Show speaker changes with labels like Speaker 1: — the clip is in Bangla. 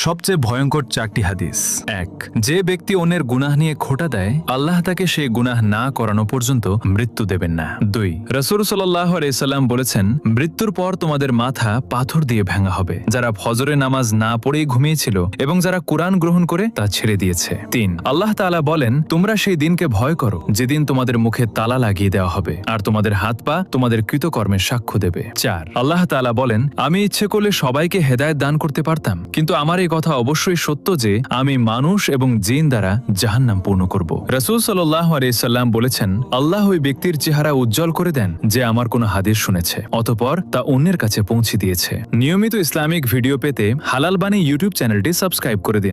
Speaker 1: সবচেয়ে ভয়ঙ্কর 4টি হাদিস। 1. যে ব্যক্তি অন্যের গুনাহ নিয়ে খোঁটা দেয়, আল্লাহ তাকে সেই গুনাহ না করানো পর্যন্ত মৃত্যু দেবেন না। 2. রাসূল সাল্লাল্লাহু আলাইহি সাল্লাম বলেছেন, মৃত্যুর পর তোমাদের মাথা পাথর দিয়ে ভাঙা হবে। যারা ফজরের নামাজ না পড়েই ঘুমিয়েছিল এবং যারা কুরআন গ্রহণ করে তা ছেড়ে দিয়েছে। 3. আল্লাহ তাআলা বলেন, তোমরা সেই দিনকে ভয় করো যেদিন তোমাদের মুখে তালা লাগিয়ে দেওয়া হবে আর তোমাদের হাত পা তোমাদের কৃতকর্মের সাক্ষ্য দেবে। 4. আল্লাহ তাআলা বলেন, আমি ইচ্ছে করলে সবাইকে হেদায়েত দান করতে পারতাম, কিন্তু আমার এই কথা অবশ্যই সত্য যে আমি মানুষ এবং জিন দ্বারা জাহান্নাম পূর্ণ করব। রাসূল সাল্লাল্লাহু আলাইহি সাল্লাম বলেছেন, আল্লাহ ওই ব্যক্তির চেহারা উজ্জ্বল করে দেন যে আমার কোনো হাদিস শুনেছে, অতঃপর তা অন্যের কাছে পৌঁছে দিয়েছে। নিয়মিত ইসলামিক ভিডিও পেতে হালাল বাণী ইউটিউব চ্যানেলটি সাবস্ক্রাইব করে দিন।